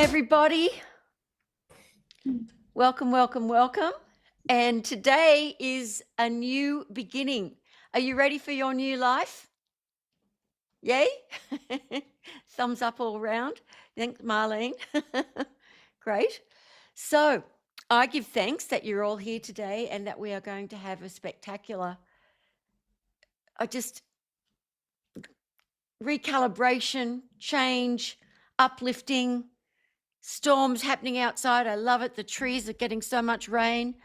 everybody. Welcome, welcome, welcome. And today is a new beginning. Are you ready for your new life? Yay? Thumbs up all around. Thanks, Marlene. Great. So I give thanks that you're all here today and that we are going to have a spectacular, recalibration, change, uplifting, storms happening outside. I love it. The trees are getting so much rain.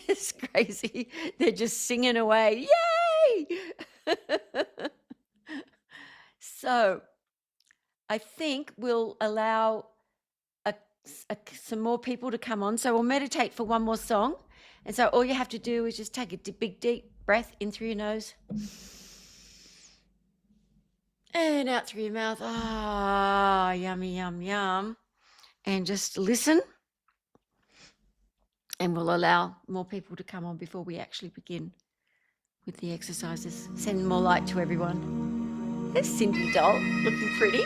It's crazy. They're just singing away. Yay! So I think we'll allow some more people to come on. So we'll meditate for one more song. And so all you have to do is just take a big, deep breath in through your nose and out through your mouth. Ah, yummy, yum, yum. And just listen. And we'll allow more people to come on before we actually begin with the exercises. Send more light to everyone. There's Cindy Doll, looking pretty.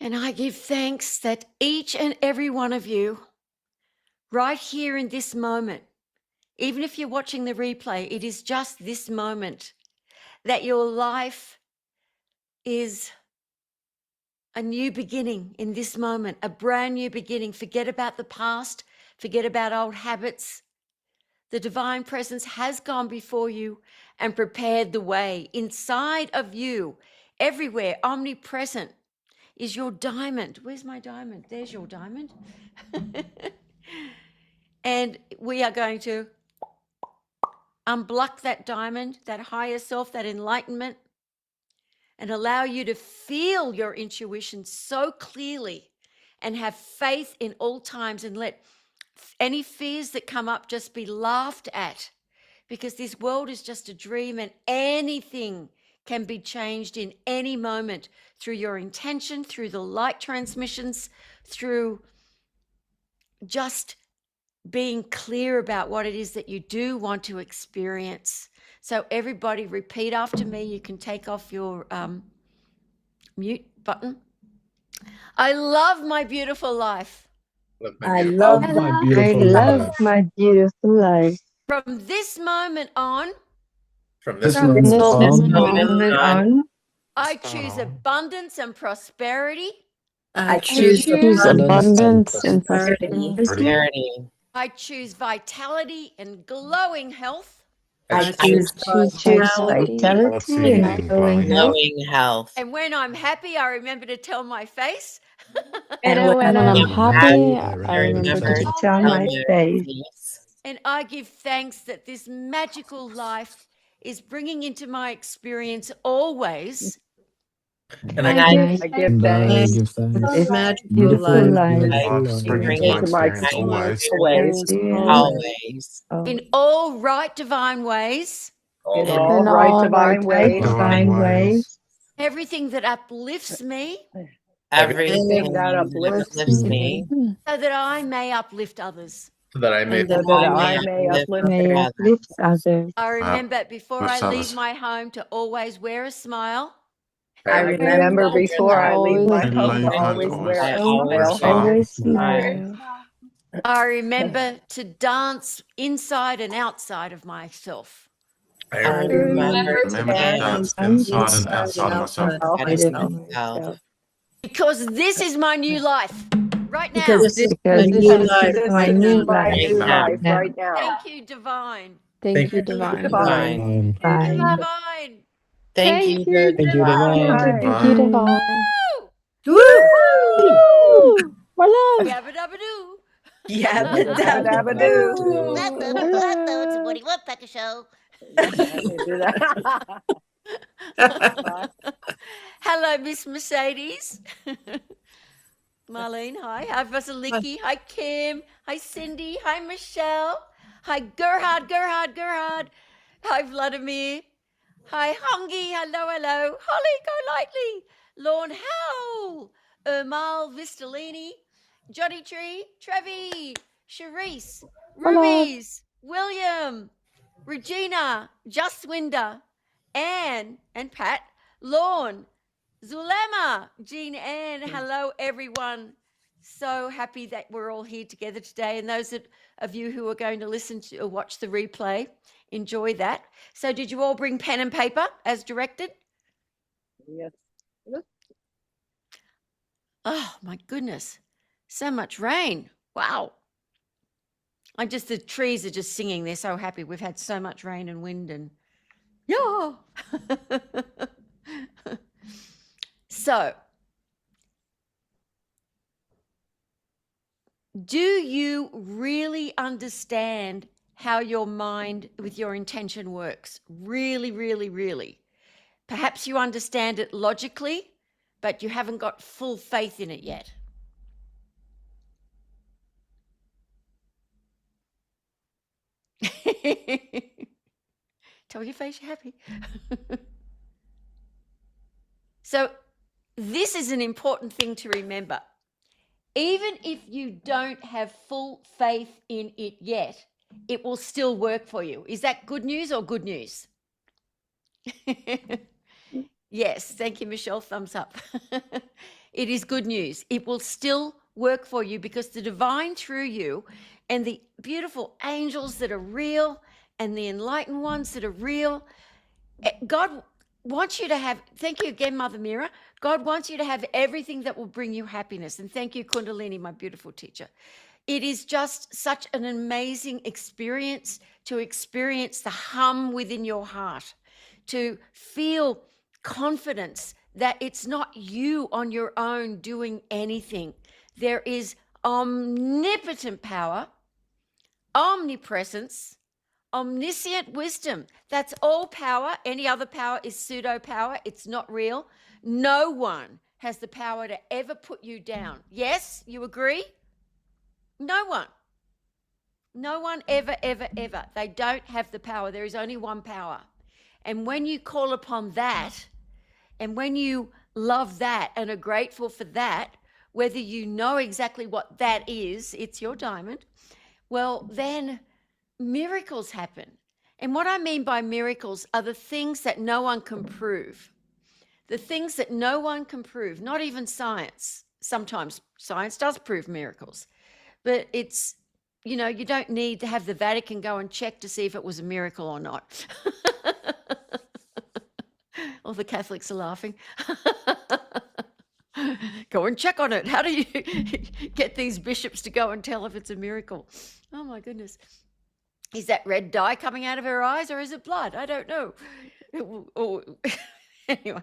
And I give thanks that each and every one of you, right here in this moment, even if you're watching the replay, it is just this moment, that your life is a new beginning in this moment, a brand new beginning. Forget about the past, forget about old habits. The divine presence has gone before you and prepared the way. Inside of you, everywhere, omnipresent, is your diamond. Where's my diamond? There's your diamond. And we are going to unblock that diamond, that higher self, that enlightenment, and allow you to feel your intuition so clearly and have faith in all times, and let any fears that come up just be laughed at, because this world is just a dream and anything can be changed in any moment through your intention, through the light transmissions, through just being clear about what it is that you do want to experience. So everybody repeat after me. You can take off your mute button. I love my beautiful life. I love my beautiful life. From this moment on, From this From this moment on, I choose abundance and prosperity. I choose abundance and prosperity. I choose vitality and glowing health. I choose vitality and glowing health. And when I'm happy, I remember to tell my face. And when I'm happy, I remember to tell my face. And I give thanks that this magical life is bringing into my experience always. And I give thanks this beautiful life bringing to my experience always. In all right divine ways. In all right divine ways. Everything that uplifts me. Everything that uplifts me. So that I may uplift others. So that I may uplift others. I remember before I leave my home to always wear a smile. I remember before I leave my home to always wear a smile. I remember to dance inside and outside of myself. I remember to dance inside and outside of myself. Because this is my new life right now. Because this is my new life right now. Thank you, Divine. Thank you, Divine. Divine. Thank you, Divine. Thank you, Divine. Thank you, Divine. Woo! Woo! More love. Yabba dabba doo. Yabba dabba doo. It's a Woody Woodpecker show. Hello, Miss Mercedes. Marlene, hi. Hi, Vasiliki. Hi, Kim. Hi, Cindy. Hi, Michelle. Hi, Gerhard. Hi, Vladimir. Hi, Hongi. Hello. Holly, go lightly. Lorne Howell. Ermal Vistalini. Johnny Tree. Trevi. Charisse. Rubies. William. Regina. Justwinder. Anne and Pat. Lorne. Zulema, Jean Ann, hello everyone. So happy that we're all here together today. And those of you who are going to listen to or watch the replay, enjoy that. So did you all bring pen and paper as directed? Yes. Oh my goodness, so much rain. Wow. The trees are just singing. They're so happy. We've had so much rain and wind and yeah. So, do you really understand how your mind with your intention works? Really, really, really. Perhaps you understand it logically, but you haven't got full faith in it yet. Tell your face you're happy. So, this is an important thing to remember. Even if you don't have full faith in it yet, it will still work for you. Is that good news or good news? Yes, thank you, Michelle. Thumbs up. It is good news. It will still work for you because the divine through you and the beautiful angels that are real and the enlightened ones that are real, God wants you to have, thank you again, Mother Mira. God wants you to have everything that will bring you happiness. And thank you, Kundalini, my beautiful teacher. It is just such an amazing experience to experience the hum within your heart, to feel confidence that it's not you on your own doing anything. There is omnipotent power, omnipresence, omniscient wisdom. That's all power. Any other power is pseudo power. It's not real. No one has the power to ever put you down. Yes, you agree? No one. No one ever, ever, ever. They don't have the power. There is only one power. And when you call upon that, and when you love that and are grateful for that, whether you know exactly what that is, it's your diamond, well, then miracles happen. And what I mean by miracles are the things that no one can prove. The things that no one can prove, not even science. Sometimes science does prove miracles, but it's, you know, you don't need to have the Vatican go and check to see if it was a miracle or not. All the Catholics are laughing. Go and check on it. How do you get these bishops to go and tell if it's a miracle? Oh my goodness. Is that red dye coming out of her eyes or is it blood? I don't know. Anyway,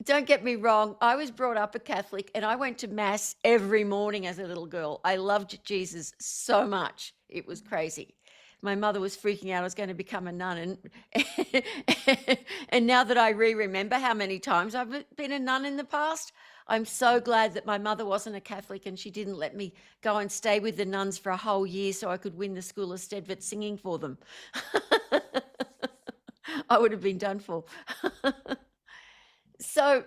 don't get me wrong. I was brought up a Catholic and I went to Mass every morning as a little girl. I loved Jesus so much. It was crazy. My mother was freaking out I was going to become a nun. And now that I remember how many times I've been a nun in the past, I'm so glad that my mother wasn't a Catholic and she didn't let me go and stay with the nuns for a whole year so I could win the School of Stedford singing for them. I would have been done for. So,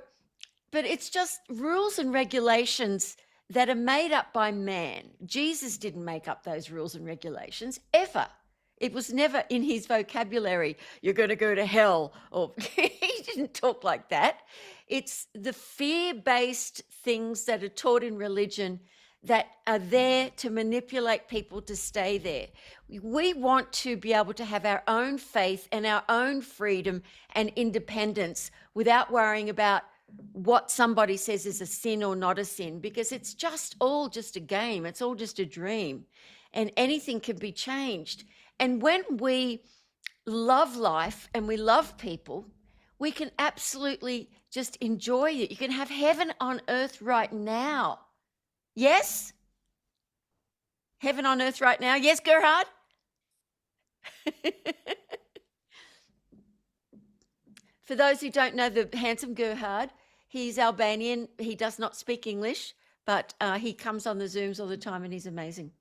but it's just rules and regulations that are made up by man. Jesus didn't make up those rules and regulations ever. It was never in his vocabulary, you're going to go to hell, or he didn't talk like that. It's the fear-based things that are taught in religion that are there to manipulate people to stay there. We want to be able to have our own faith and our own freedom and independence without worrying about what somebody says is a sin or not a sin, because it's all just a game. It's all just a dream, and anything can be changed. And when we love life and we love people, we can absolutely just enjoy it. You can have heaven on earth right now. Yes? Heaven on earth right now. Yes, Gerhard? For those who don't know the handsome Gerhard, he's Albanian. He does not speak English, but he comes on the Zooms all the time and he's amazing.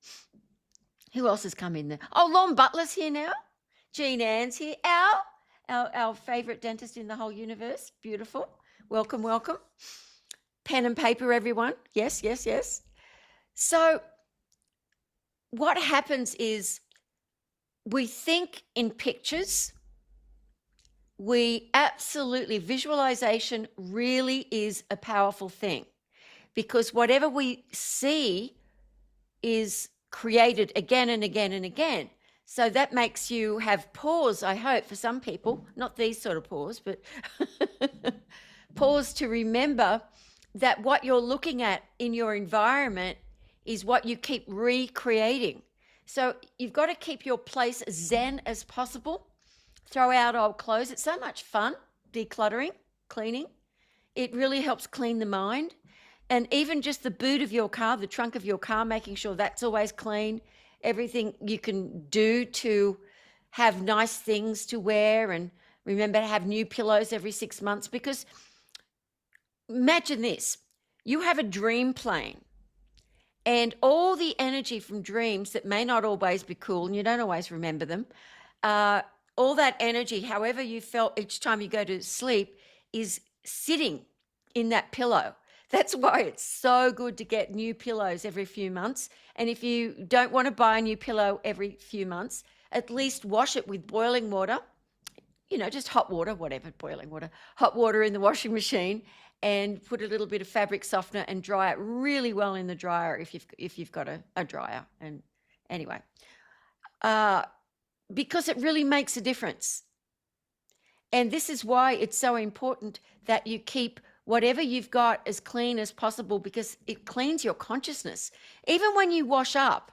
Who else has come in there? Oh, Lorne Butler's here now. Jean Ann's here. Our favourite dentist in the whole universe. Beautiful. Welcome, welcome. Pen and paper, everyone. Yes, yes, yes. So what happens is we think in pictures. Visualization really is a powerful thing, because whatever we see is created again and again and again. So that makes you have pause, I hope, for some people, not these sort of pause, but pause to remember that what you're looking at in your environment is what you keep recreating. So you've got to keep your place as zen as possible. Throw out old clothes. It's so much fun, decluttering, cleaning. It really helps clean the mind. And even just the boot of your car, the trunk of your car, making sure that's always clean. Everything you can do to have nice things to wear, and remember to have new pillows every 6 months. Because imagine this, you have a dream plane and all the energy from dreams that may not always be cool and you don't always remember them, all that energy, however you felt each time you go to sleep, is sitting in that pillow. That's why it's so good to get new pillows every few months. And if you don't want to buy a new pillow every few months, at least wash it with boiling water, just hot water, whatever, boiling water, hot water in the washing machine, and put a little bit of fabric softener and dry it really well in the dryer if you've got a dryer. And anyway, because it really makes a difference. And this is why it's so important that you keep whatever you've got as clean as possible, because it cleans your consciousness. Even when you wash up,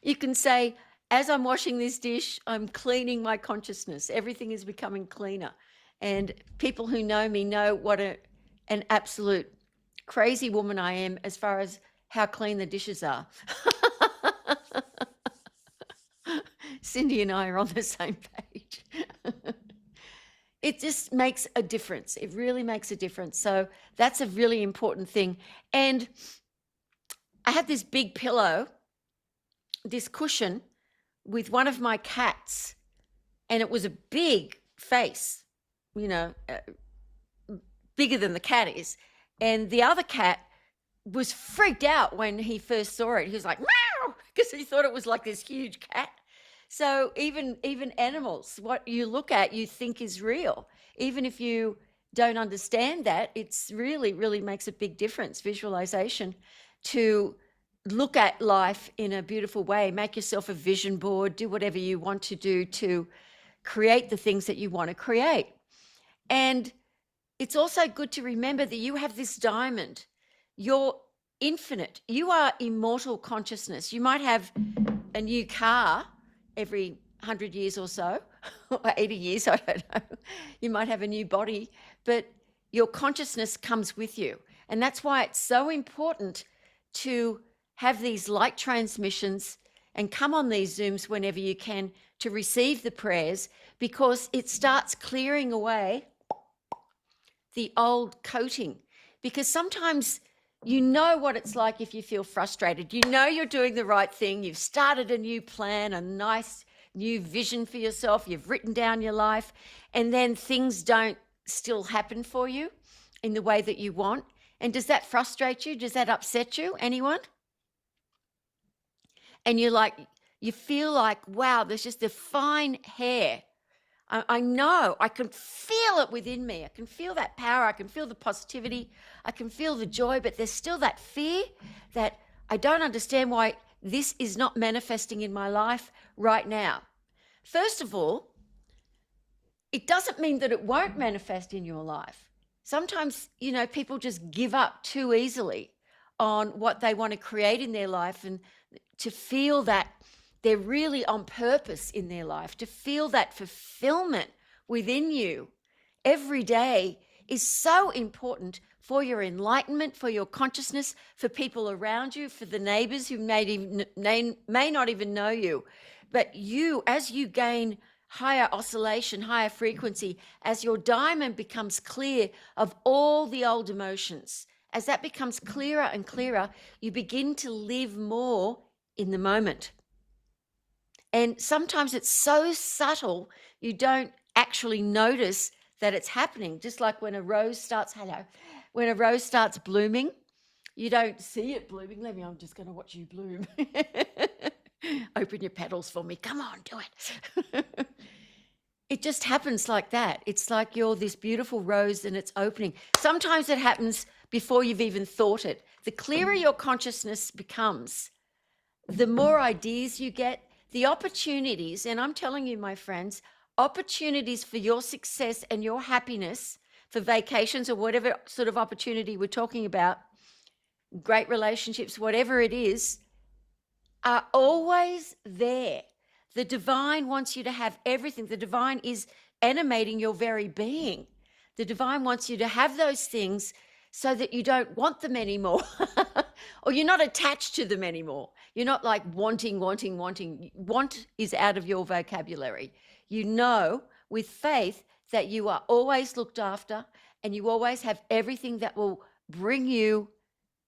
you can say, as I'm washing this dish, I'm cleaning my consciousness. Everything is becoming cleaner. And people who know me know what an absolute crazy woman I am as far as how clean the dishes are. Cindy and I are on the same page. It just makes a difference. It really makes a difference. So that's a really important thing. And I had this big pillow, this cushion with one of my cats, and it was a big face, bigger than the cat is. And the other cat was freaked out when he first saw it. He was like, meow, because he thought it was like this huge cat. So even animals, what you look at, you think is real. Even if you don't understand that, it's really, really makes a big difference. Visualization, to look at life in a beautiful way. Make yourself a vision board. Do whatever you want to do to create the things that you want to create. And it's also good to remember that you have this diamond. You're infinite. You are immortal consciousness. You might have a new car every 100 years or so, or 80 years, I don't know. You might have a new body, but your consciousness comes with you. And that's why it's so important to have these light transmissions and come on these Zooms whenever you can to receive the prayers, because it starts clearing away the old coating. Because sometimes you know what it's like if you feel frustrated. You know you're doing the right thing. You've started a new plan, a nice new vision for yourself. You've written down your life, and then things don't still happen for you in the way that you want. And does that frustrate you? Does that upset you? Anyone? And you feel like, wow, there's just a fine hair. I know, I can feel it within me. I can feel that power. I can feel the positivity. I can feel the joy, but there's still that fear that I don't understand why this is not manifesting in my life right now. First of all, it doesn't mean that it won't manifest in your life. Sometimes, people just give up too easily on what they want to create in their life, and to feel that they're really on purpose in their life, to feel that fulfillment within you every day is so important for your enlightenment, for your consciousness, for people around you, for the neighbors who may not even know you. But you, as you gain higher oscillation, higher frequency, as your diamond becomes clear of all the old emotions, as that becomes clearer and clearer, you begin to live more in the moment. And sometimes it's so subtle, you don't actually notice that it's happening. Just like when a rose starts blooming, you don't see it blooming. I'm just going to watch you bloom. Open your petals for me. Come on, do it. It just happens like that. It's like you're this beautiful rose and it's opening. Sometimes it happens before you've even thought it. The clearer your consciousness becomes, the more ideas you get, the opportunities, and I'm telling you, my friends, opportunities for your success and your happiness, for vacations or whatever sort of opportunity we're talking about, great relationships, whatever it is, are always there. The divine wants you to have everything. The divine is animating your very being. The divine wants you to have those things so that you don't want them anymore, or you're not attached to them anymore. You're not like wanting. Want is out of your vocabulary. You know with faith that you are always looked after, and you always have everything that will bring you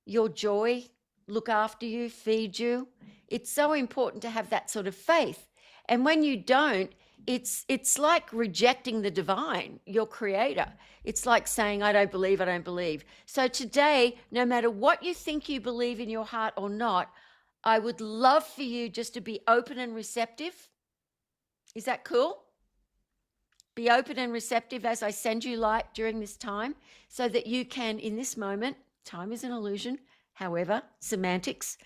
your joy, look after you, feed you. It's so important to have that sort of faith. And when you don't, it's like rejecting the divine, your creator. It's like saying, I don't believe. So today, no matter what you think you believe in your heart or not, I would love for you just to be open and receptive. Is that cool? Be open and receptive as I send you light during this time so that you can, in this moment, time is an illusion, however, semantics,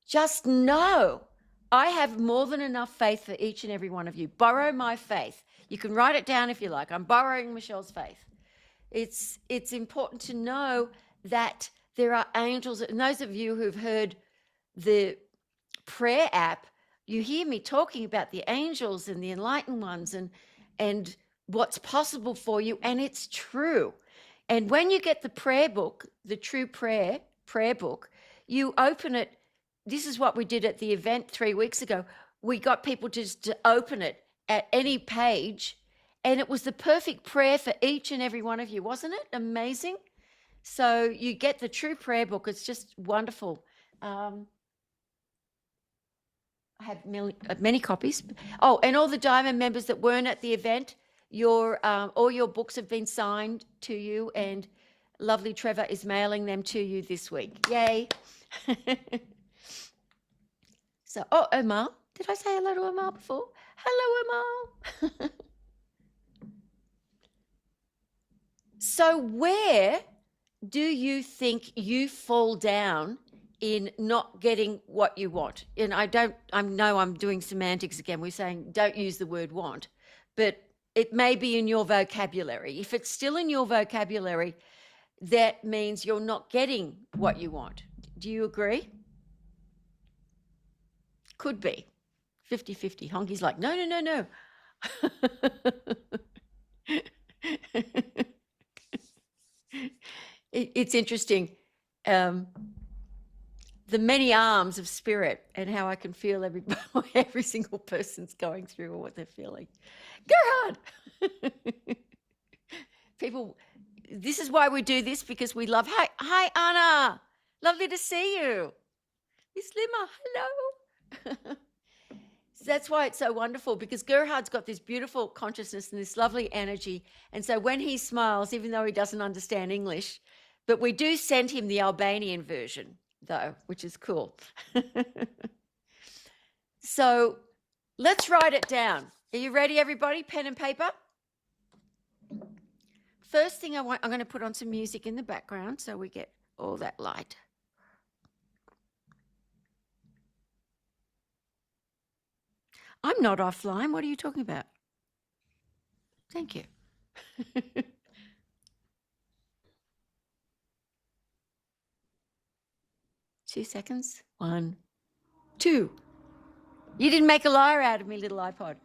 just know I have more than enough faith for each and every one of you. Borrow my faith. You can write it down if you like. I'm borrowing Michelle's faith. It's important to know that there are angels, and those of you who've heard the prayer app, you hear me talking about the angels and the enlightened ones and what's possible for you, and it's true. And when you get the prayer book, the true prayer book, you open it. This is what we did at the event 3 weeks ago. We got people just to open it at any page, and it was the perfect prayer for each and every one of you. Wasn't it amazing? So you get the true prayer book. It's just wonderful. I have many copies. Oh, and all the Diamond members that weren't at the event, all your books have been signed to you, and lovely Trevor is mailing them to you this week. Yay. So, Omar, did I say hello to Omar before? Hello, Omar. So where do you think you fall down in not getting what you want? And I know I'm doing semantics again. We're saying don't use the word want, but it may be in your vocabulary. If it's still in your vocabulary, that means you're not getting what you want. Do you agree? Could be 50-50. Honky's like, no. It's interesting. The many arms of spirit and how I can feel every single person's going through or what they're feeling. Gerhard! People, this is why we do this, because we love. Hi, Anna. Lovely to see you. Miss Lima, hello. So that's why it's so wonderful, because Gerhard's got this beautiful consciousness and this lovely energy. And so when he smiles, even though he doesn't understand English, but we do send him the Albanian version, though, which is cool. So let's write it down. Are you ready, everybody? Pen and paper? First thing I'm going to put on some music in the background so we get all that light. I'm not offline. What are you talking about? Thank you. 2 seconds. 1, 2. You didn't make a liar out of me, little iPod.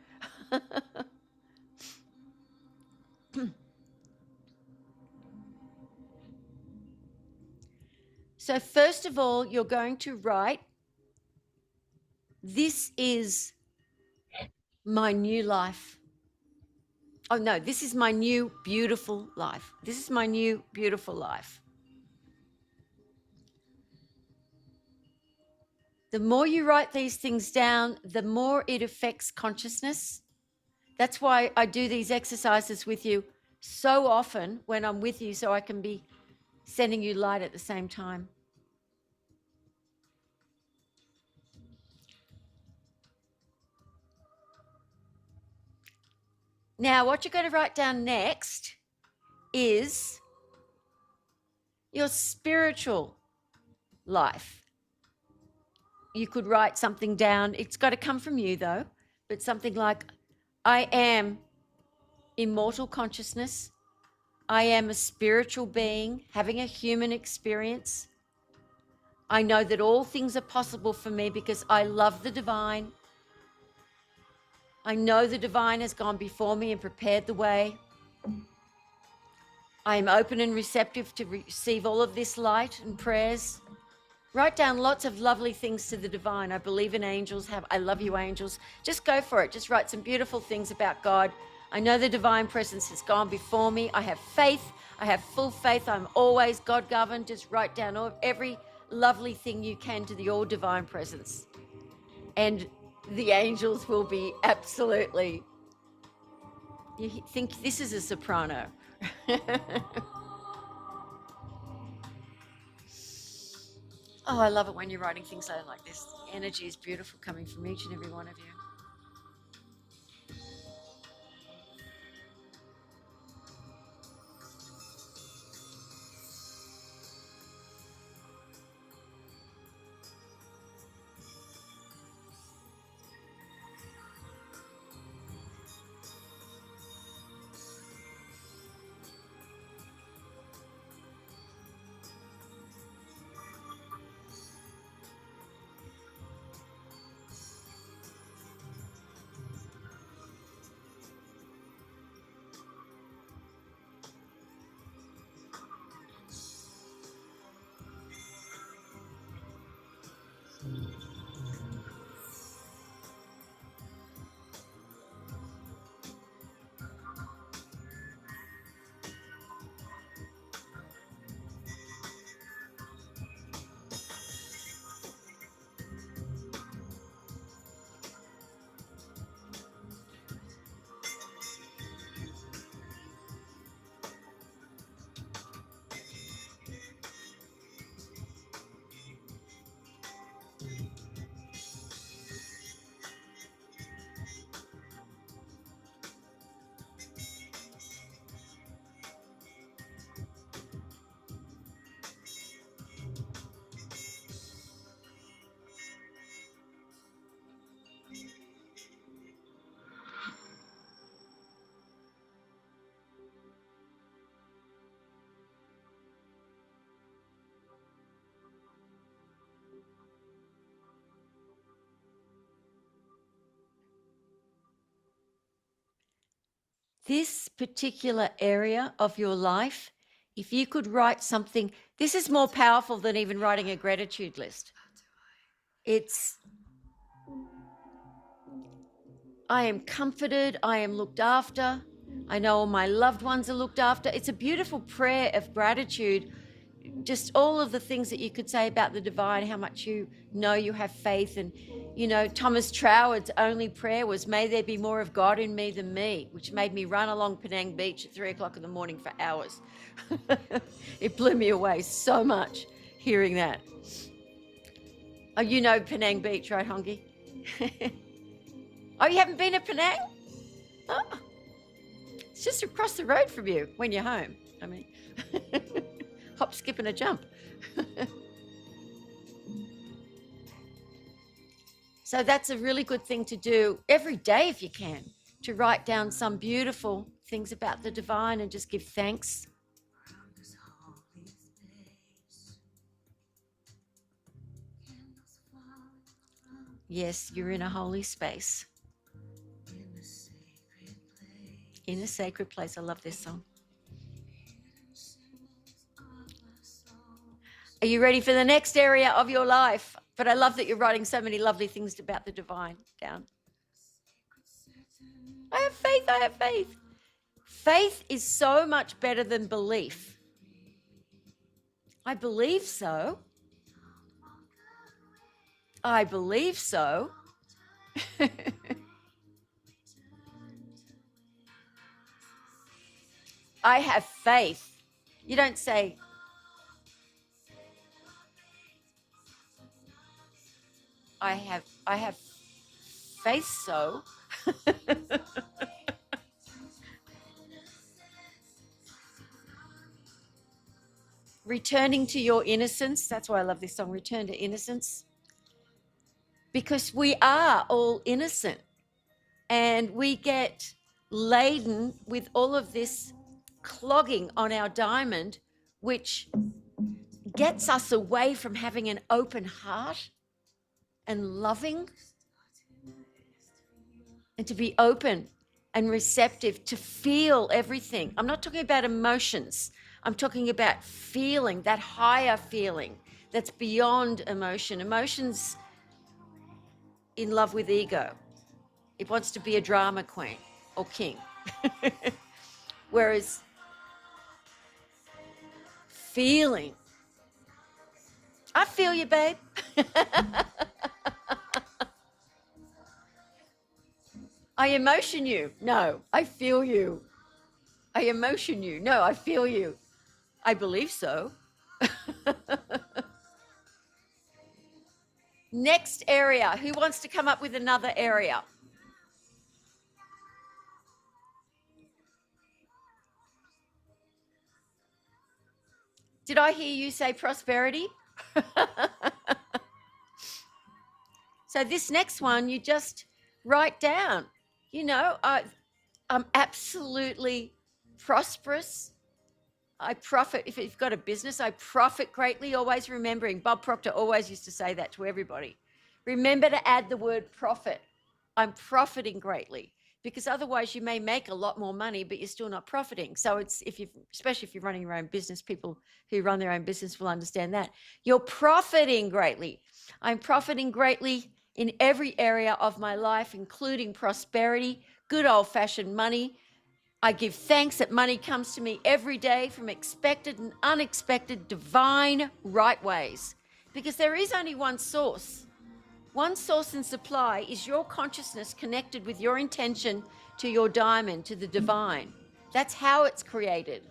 So first of all, you're going to write, this is my new life. Oh, no, this is my new beautiful life. This is my new beautiful life. The more you write these things down, the more it affects consciousness. That's why I do these exercises with you so often when I'm with you, so I can be sending you light at the same time. Now, what you're going to write down next is your spiritual life. You could write something down. It's got to come from you, though, but something like, I am immortal consciousness. I am a spiritual being having a human experience. I know that all things are possible for me because I love the divine. I know the divine has gone before me and prepared the way. I am open and receptive to receive all of this light and prayers. Write down lots of lovely things to the divine. I believe in angels. I love you, angels. Just go for it. Just write some beautiful things about God. I know the divine presence has gone before me. I have faith. I have full faith. I'm always God-governed. Just write down every lovely thing you can to the all divine presence. And the angels will be absolutely... You think this is a soprano. Oh, I love it when you're writing things like this. The energy is beautiful coming from each and every one of you. This particular area of your life, if you could write something, this is more powerful than even writing a gratitude list. It's, I am comforted, I am looked after, I know all my loved ones are looked after. It's a beautiful prayer of gratitude. Just all of the things that you could say about the divine, how much you know you have faith. And, you know, Thomas Troward's only prayer was, may there be more of God in me than me, which made me run along Penang Beach at 3 o'clock in the morning for hours. It blew me away so much hearing that. Oh, you know Penang Beach, right, Hongi? Oh, you haven't been to Penang? Oh, it's just across the road from you when you're home. I mean, hop, skip, and a jump. So that's a really good thing to do every day if you can, to write down some beautiful things about the divine and just give thanks. Yes, you're in a holy space. In a sacred place. I love this song. Are you ready for the next area of your life? But I love that you're writing so many lovely things about the divine down. I have faith. I have faith. Faith is so much better than belief. I believe so. I believe so. I have faith. You don't say, I have faith so. Returning to your innocence. That's why I love this song, Return to Innocence. Because we are all innocent and we get laden with all of this clogging on our diamond, which gets us away from having an open heart and loving, and to be open and receptive, to feel everything. I'm not talking about emotions. I'm talking about feeling, that higher feeling that's beyond emotion. Emotion's in love with ego. It wants to be a drama queen or king. Whereas feeling, I feel you, babe. I emotion you. No, I feel you. I emotion you. No, I feel you. I believe so. Next area. Who wants to come up with another area? Did I hear you say prosperity? So this next one, you just write down, you know, I'm absolutely prosperous. I profit. If you've got a business, I profit greatly. Always remembering, Bob Proctor always used to say that to everybody. Remember to add the word profit. I'm profiting greatly, because otherwise you may make a lot more money, but you're still not profiting. So it's, especially if you're running your own business, people who run their own business will understand that. You're profiting greatly. I'm profiting greatly in every area of my life, including prosperity, good old-fashioned money. I give thanks that money comes to me every day from expected and unexpected divine right ways, because there is only one source. One source and supply is your consciousness connected with your intention to your diamond, to the divine. That's how it's created.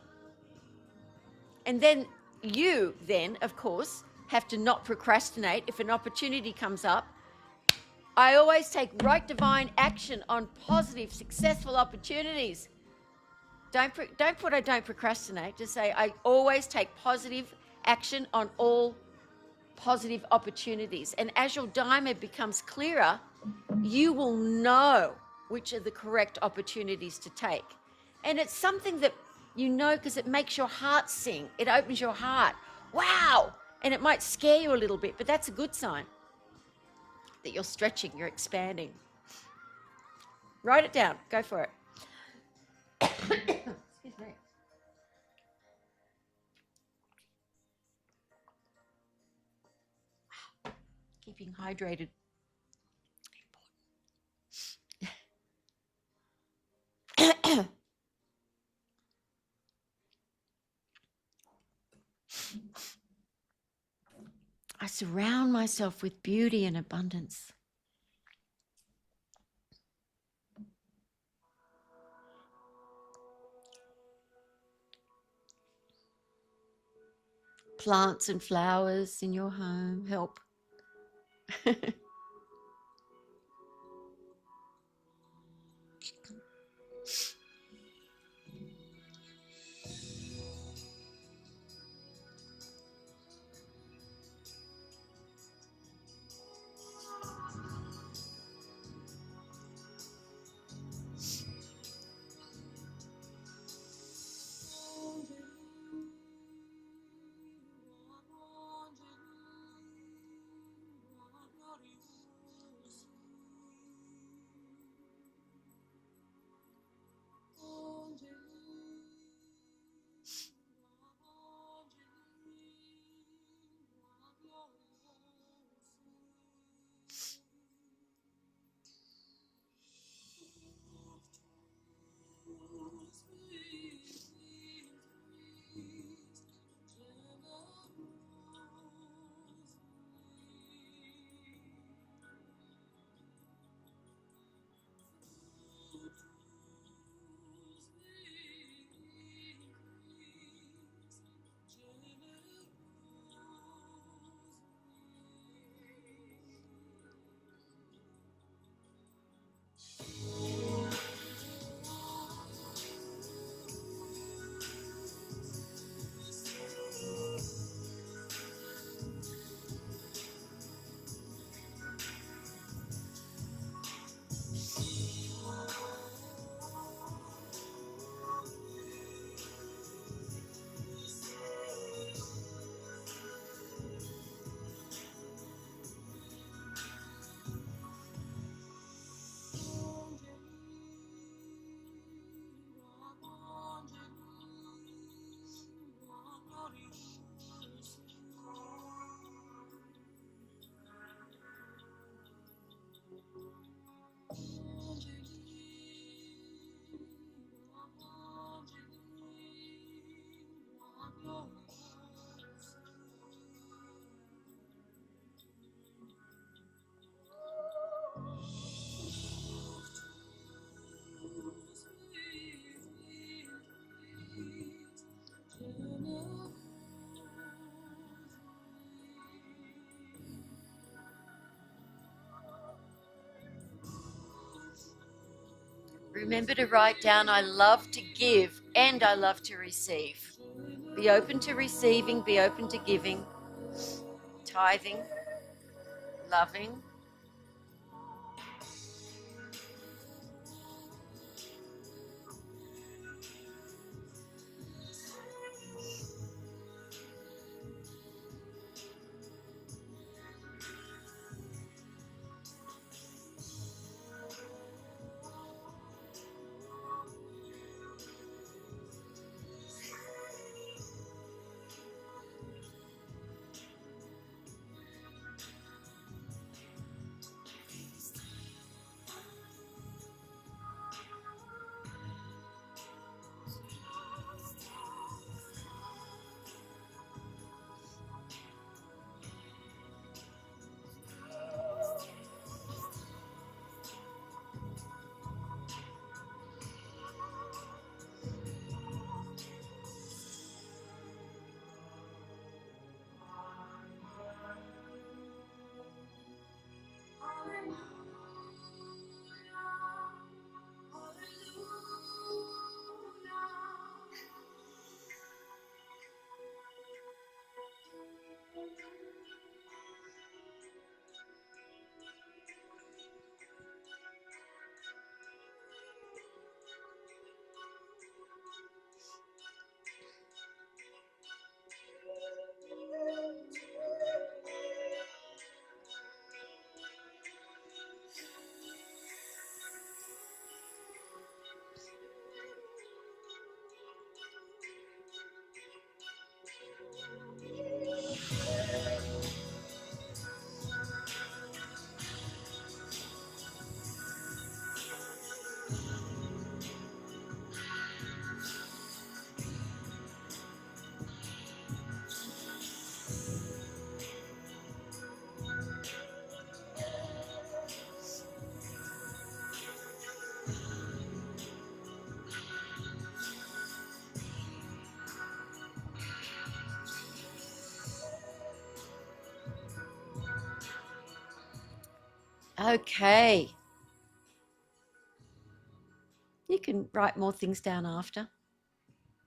And then you then, of course, have to not procrastinate. If an opportunity comes up, I always take right divine action on positive, successful opportunities. Don't put I don't procrastinate. Just say I always take positive action on all positive opportunities. And as your diamond becomes clearer, you will know which are the correct opportunities to take. And it's something that you know because it makes your heart sing. It opens your heart. Wow! And it might scare you a little bit, but that's a good sign that you're stretching, you're expanding. Write it down. Go for it. Excuse me. Keeping hydrated. I surround myself with beauty and abundance. Plants and flowers in your home help. Remember to write down, I love to give and I love to receive. Be open to receiving, be open to giving, tithing, loving. Okay. You can write more things down after.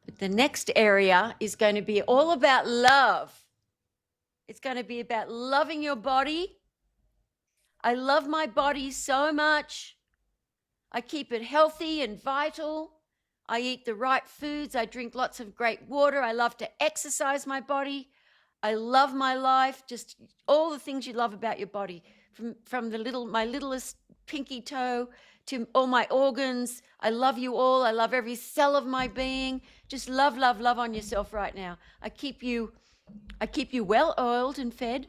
But the next area is going to be all about love. It's going to be about loving your body. I love my body so much. I keep it healthy and vital. I eat the right foods. I drink lots of great water. I love to exercise my body. I love my life. Just all the things you love about your body, from my littlest pinky toe to all my organs. I love you all. I love every cell of my being. Just love, love, love on yourself right now. I keep you well oiled and fed.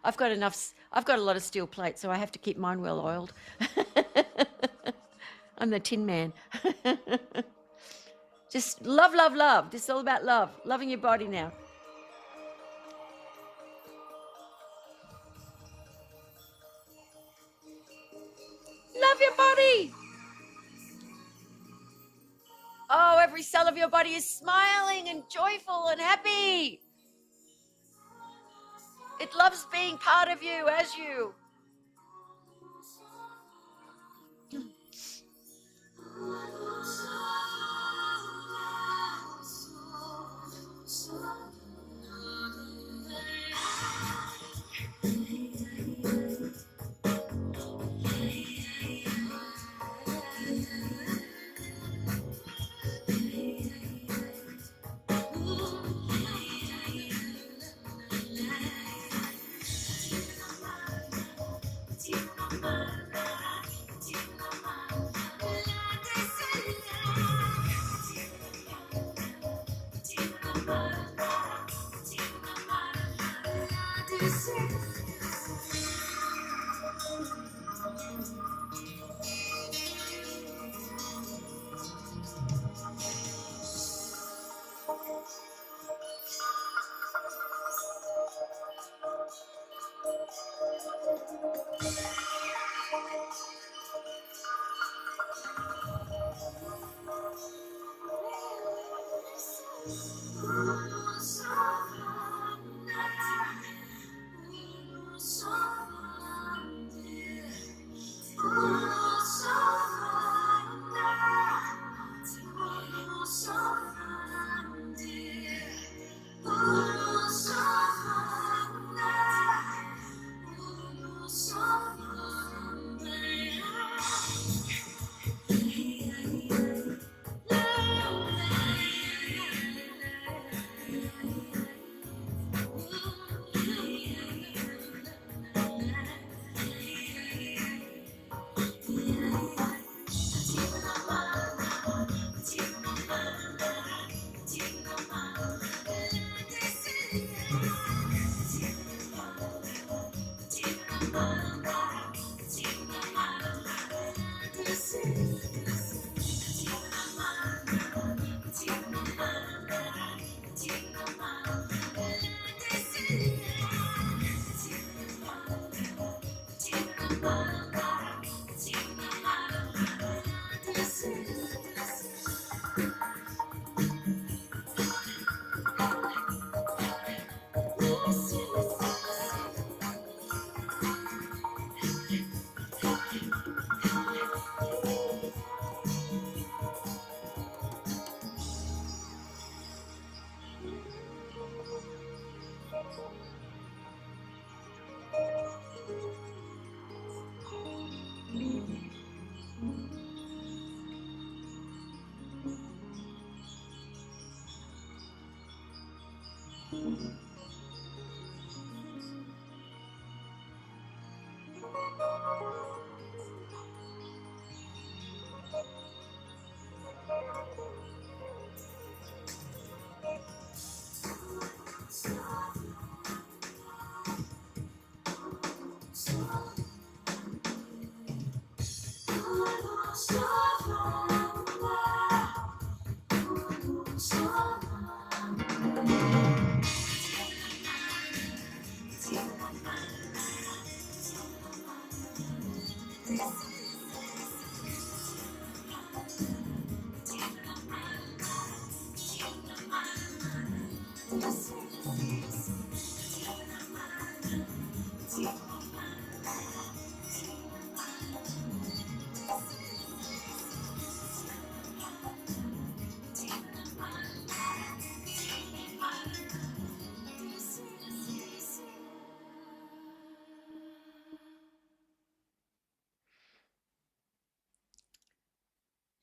I've got a lot of steel plates, so I have to keep mine well oiled. I'm the Tin Man. Just love, love, love. This is all about love. Loving your body now. Love your body. Oh, every cell of your body is smiling and joyful and happy. It loves being part of you as you.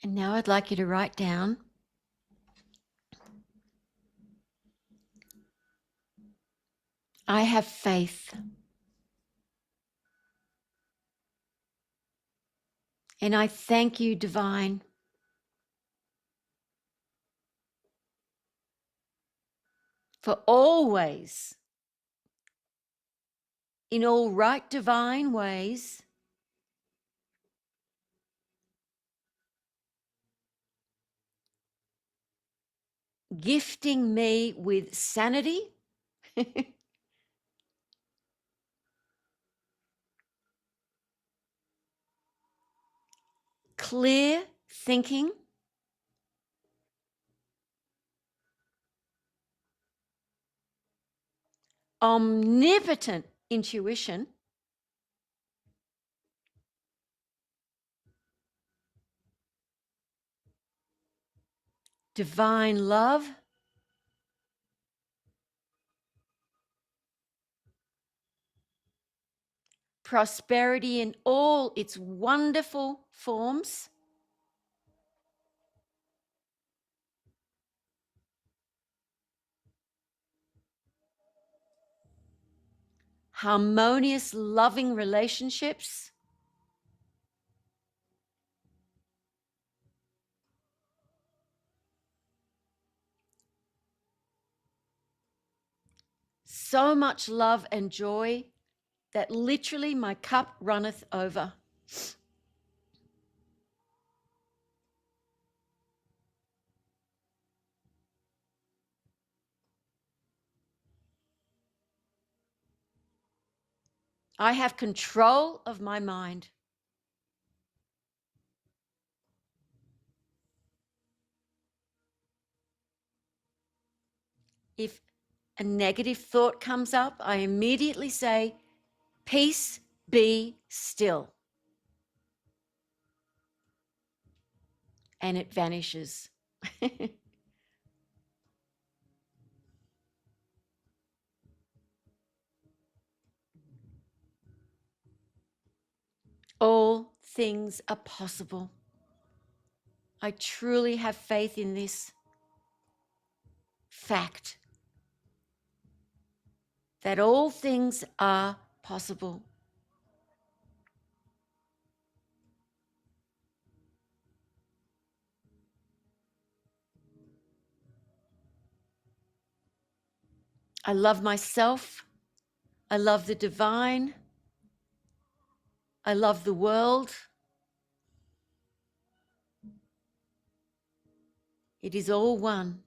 And now I'd like you to write down I have faith. And I thank you, Divine, for always, in all right divine ways, gifting me with sanity, clear thinking, omnipotent intuition, divine love, prosperity in all its wonderful forms, harmonious, loving relationships, so much love and joy that literally my cup runneth over. I have control of my mind. If a negative thought comes up, I immediately say, peace, be still. And it vanishes. All things are possible. I truly have faith in this fact that all things are possible. I love myself. I love the divine. I love the world. It is all one.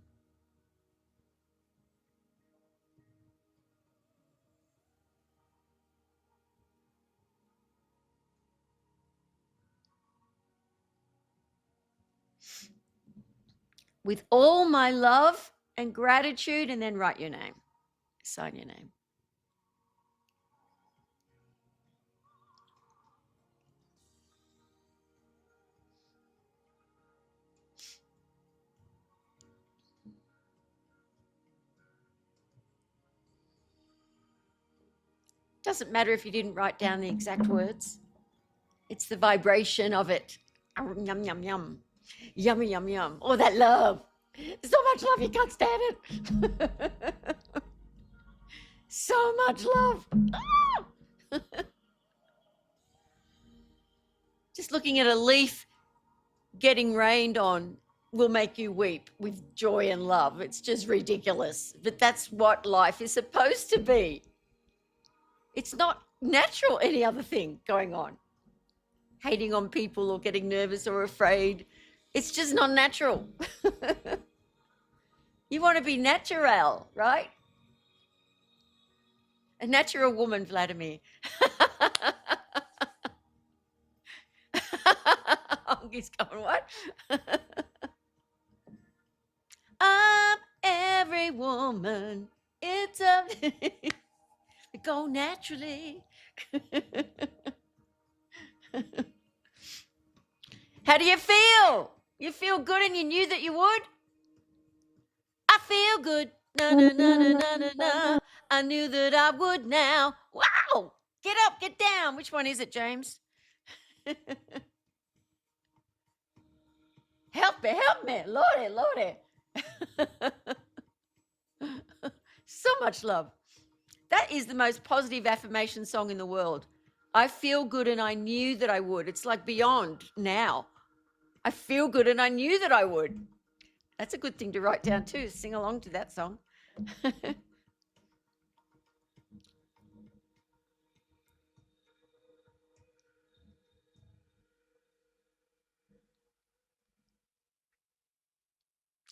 With all my love and gratitude, and then write your name. Sign your name. Doesn't matter if you didn't write down the exact words. It's the vibration of it. Yum, yum, yum. Yummy, yum, yum. Oh, that love. So much love, you can't stand it. So much love. Ah! Just looking at a leaf getting rained on will make you weep with joy and love. It's just ridiculous. But that's what life is supposed to be. It's not natural, any other thing going on. Hating on people or getting nervous or afraid. It's just not natural. You want to be natural, right? A natural woman, Vladimir. He's going, what? I'm every woman. It's a go naturally. How do you feel? You feel good and you knew that you would? I feel good. Na na na na na na na. I knew that I would now. Wow! Get up, get down. Which one is it, James? Help me, Lordy. So much love. That is the most positive affirmation song in the world. I feel good and I knew that I would. It's like beyond now. I feel good and I knew that I would. That's a good thing to write down too. Sing along to that song.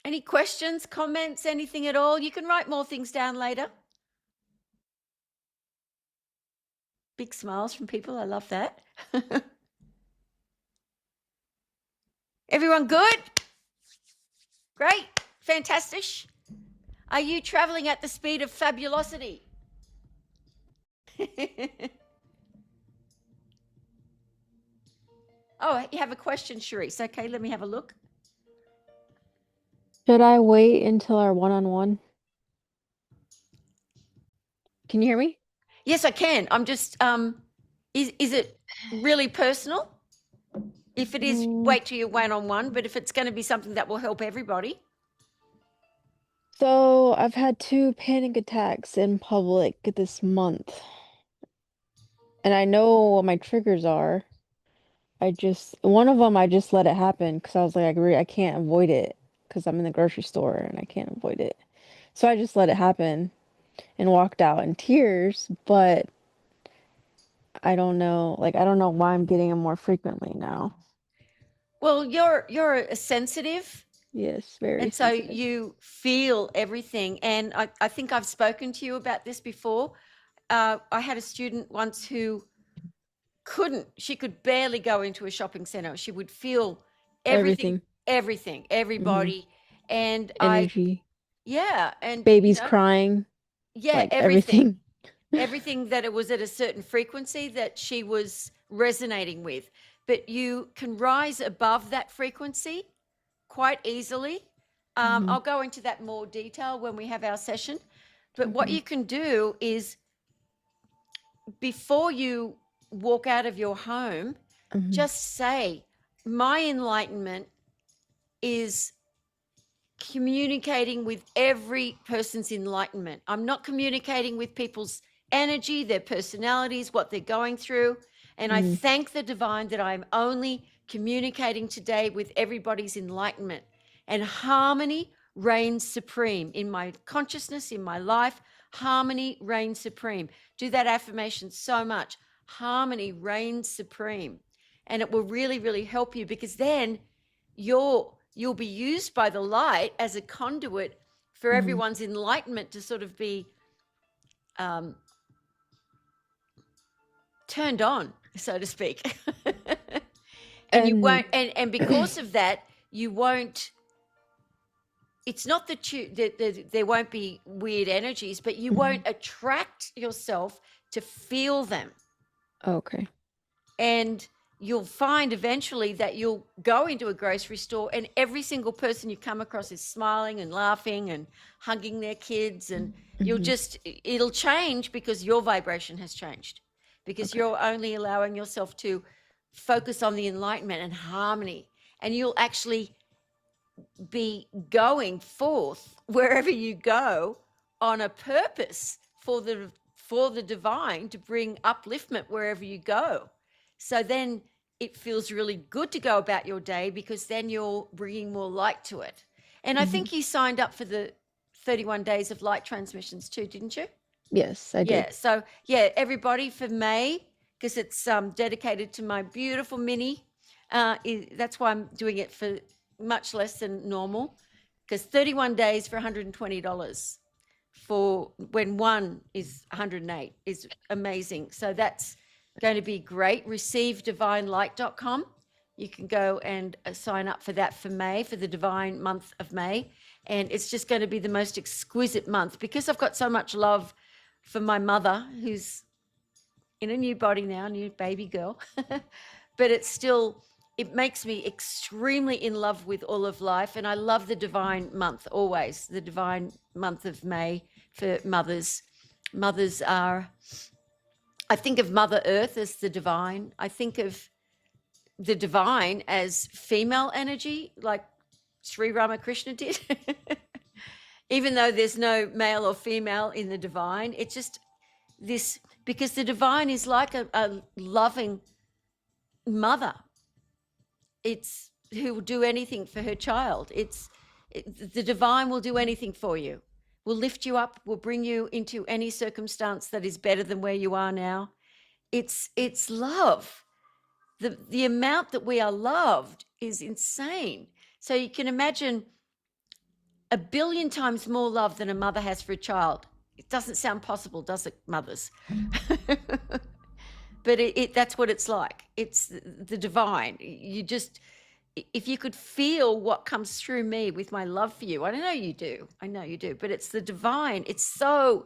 Any questions, comments, anything at all? You can write more things down later. Big smiles from people. I love that. Everyone good? Great. Fantastic. Are you traveling at the speed of fabulosity? Oh, you have a question, Sharice. Okay, let me have a look. Should I wait until our one-on-one? Can you hear me? Yes, I can. I'm just, is it really personal? If it is, wait till you're one-on-one, but if it's going to be something that will help everybody. So I've had 2 panic attacks in public this month. And I know what my triggers are. One of them, I just let it happen because I was like, I can't avoid it because I'm in the grocery store and I can't avoid it. So I just let it happen and walked out in tears, but I don't know why I'm getting them more frequently now. Well, you're a sensitive. Yes, very And so sensitive. you feel everything. And I think I've spoken to you about this before. I had a student once who she could barely go into a shopping center. She would feel everything, everybody. And energy. And babies crying. Yeah, like everything. Everything that it was at a certain frequency that she was resonating with. But you can rise above that frequency quite easily. I'll go into that more detail when we have our session. But what you can do is before you walk out of your home, just say, my enlightenment is communicating with every person's enlightenment. I'm not communicating with people's energy, their personalities, what they're going through. And I thank the divine that I'm only communicating today with everybody's enlightenment. And harmony reigns supreme in my consciousness, in my life. Harmony reigns supreme. Do that affirmation so much. Harmony reigns supreme. And it will really, really help you, because then you'll be used by the light as a conduit for everyone's enlightenment to sort of be turned on, so to speak. And you won't, and because of that, you won't, it's not that there won't be weird energies, but you won't attract yourself to feel them. Okay. And you'll find eventually that you'll go into a grocery store and every single person you come across is smiling and laughing and hugging their kids, and it'll change because your vibration has changed, because you're only allowing yourself to focus on the enlightenment and harmony, and you'll actually be going forth wherever you go on a purpose for the divine to bring upliftment wherever you go. So then it feels really good to go about your day, because then you're bringing more light to it. And I think you signed up for the 31 days of light transmissions too, didn't you? Yes, I did. Yeah. So yeah, everybody, for May, because it's dedicated to my beautiful Minnie. That's why I'm doing it for much less than normal, because 31 days for $120 for when one is 108 is amazing. So that's going to be great. ReceiveDivineLight.com. You can go and sign up for that for May, for the divine month of May. And it's just going to be the most exquisite month, because I've got so much love for my mother, who's in a new body now, new baby girl. But it makes me extremely in love with all of life. And I love the divine month, always, the divine month of May for mothers. Mothers are, I think of Mother Earth as the divine. I think of the divine as female energy, like Sri Ramakrishna did. Even though there's no male or female in the divine, it's just this, because the divine is like a loving mother. It's who will do anything for her child. The divine will do anything for you. Will lift you up, will bring you into any circumstance that is better than where you are now. It's love. The amount that we are loved is insane. So you can imagine 1 billion times more love than a mother has for a child. It doesn't sound possible, does it, mothers? But that's what it's like. It's the divine. You just, if you could feel what comes through me with my love for you, I know you do, but it's the divine. It's so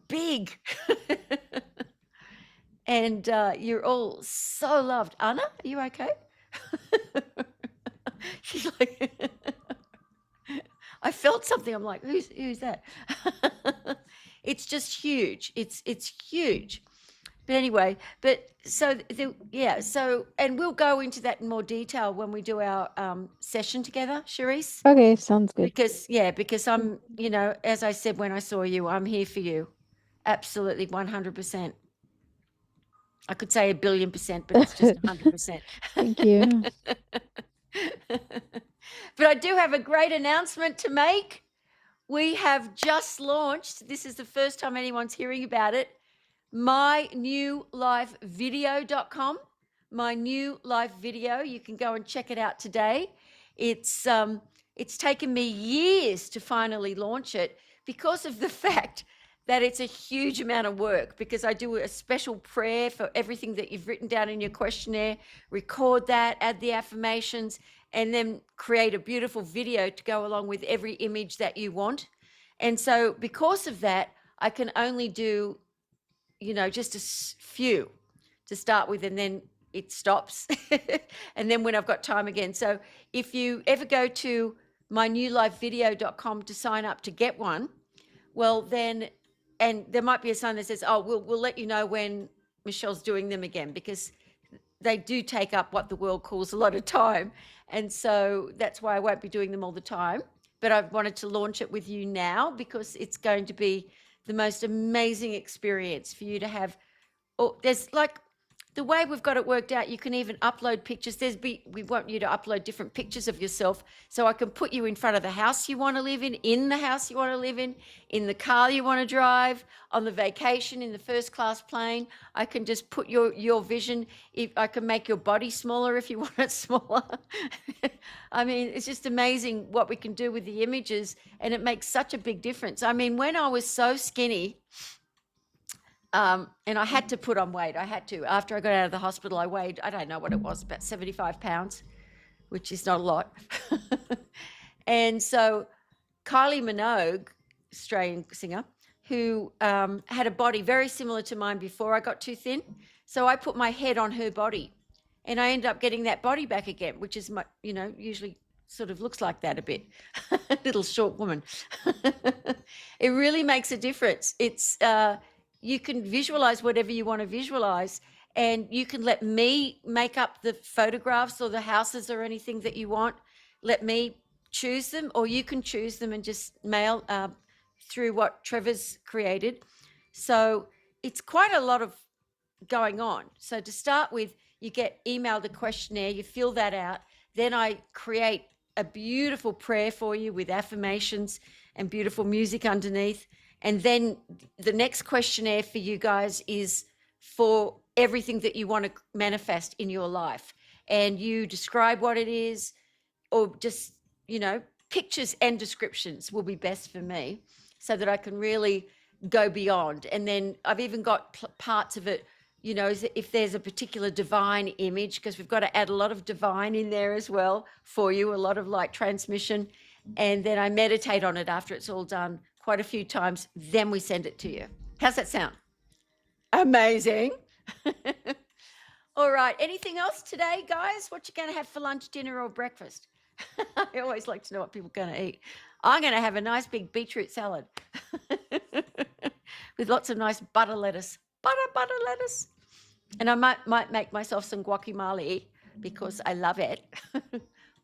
big. And you're all so loved. Anna, are you okay? She's like, I felt something. I'm like, who's that? It's just huge. It's huge. But anyway, and we'll go into that in more detail when we do our session together, Charisse. Okay, sounds good. Because I'm, as I said when I saw you, I'm here for you. Absolutely, 100%. I could say 1 billion%, but it's just 100%. Thank you. But I do have a great announcement to make. We have just launched, this is the first time anyone's hearing about it, mynewlifevideo.com. My new life video. You can go and check it out today. It's taken me years to finally launch it because of the fact that it's a huge amount of work, because I do a special prayer for everything that you've written down in your questionnaire, record that, add the affirmations, and then create a beautiful video to go along with every image that you want. And so because of that, I can only do, just a few to start with, and then it stops. And then when I've got time again. So if you ever go to mynewlifevideo.com to sign up to get one, well then, and there might be a sign that says, oh, we'll let you know when Michelle's doing them again, because they do take up what the world calls a lot of time. And so that's why I won't be doing them all the time. But I've wanted to launch it with you now, because it's going to be the most amazing experience for you to have. There's like, the way we've got it worked out, you can even upload pictures. We want you to upload different pictures of yourself, so I can put you in front of the house you want to live in the house you want to live in the car you want to drive, on the vacation, in the first class plane. I can just put your vision. I can make your body smaller if you want it smaller. I mean, it's just amazing what we can do with the images, and it makes such a big difference. I mean, when I was so skinny, and I had to put on weight. After I got out of the hospital, I weighed, I don't know what it was, about 75 pounds, which is not a lot. And so Kylie Minogue, Australian singer, who had a body very similar to mine before I got too thin. So I put my head on her body, and I ended up getting that body back again, which is my, usually sort of looks like that a bit. Little short woman. It really makes a difference. It's, you can visualize whatever you want to visualize, and you can let me make up the photographs or the houses or anything that you want. Let me choose them, or you can choose them and just mail through what Trevor's created. So it's quite a lot of going on. So to start with, you get emailed a questionnaire, you fill that out. Then I create a beautiful prayer for you with affirmations and beautiful music underneath. And then the next questionnaire for you guys is for everything that you want to manifest in your life. And you describe what it is, or just, pictures and descriptions will be best for me, so that I can really go beyond. And then I've even got parts of it, if there's a particular divine image, because we've got to add a lot of divine in there as well for you, a lot of light transmission. And then I meditate on it after it's all done quite a few times, then we send it to you. How's that sound? Amazing. All right, anything else today, guys? What you going to have for lunch, dinner, or breakfast? I always like to know what people are going to eat. I'm going to have a nice big beetroot salad with lots of nice butter lettuce. Butter lettuce. And I might make myself some guacamole, because I love it.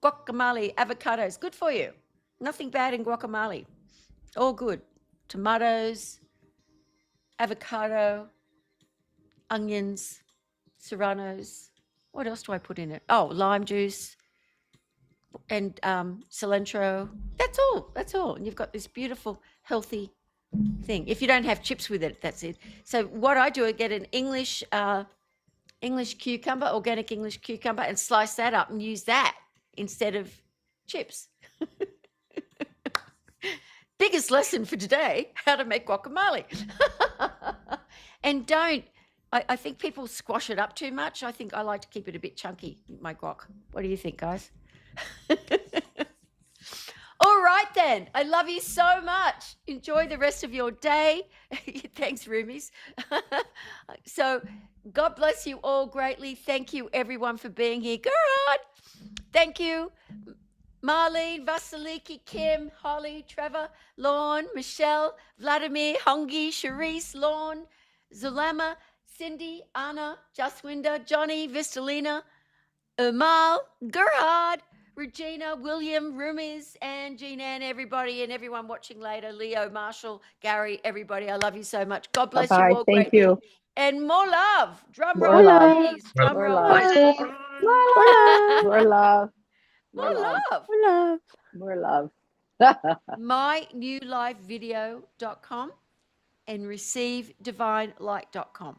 guacamole, avocados, good for you. Nothing bad in guacamole. All good. Tomatoes, avocado, onions, serranos. What else do I put in it? Oh, lime juice and cilantro. That's all. That's all. And you've got this beautiful, healthy thing. If you don't have chips with it, that's it. So what I do, I get an English cucumber, organic English cucumber, and slice that up and use that instead of chips. Biggest lesson for today, how to make guacamole. And I think people squash it up too much. I think I like to keep it a bit chunky, my guac. What do you think, guys? All right, then. I love you so much. Enjoy the rest of your day. Thanks, roomies. So God bless you all greatly. Thank you, everyone, for being here. Good. Thank you, Marlene, Vasiliki, Kim, Holly, Trevor, Lorne, Michelle, Vladimir, Hongi, Charisse, Lorne, Zulema, Cindy, Anna, Jaswinda, Johnny, Vistalina, Amal, Gerhard, Regina, William, Rumiz, and Jean Ann, everybody, and everyone watching later, Leo, Marshall, Gary, everybody. I love you so much. God bless you all Thank greatly. you. And more love. Drum More roll, love. please. Drum More roll. love. More love. More love. More love. More love. More love. mynewlifevideo.com and receivedivinelight.com.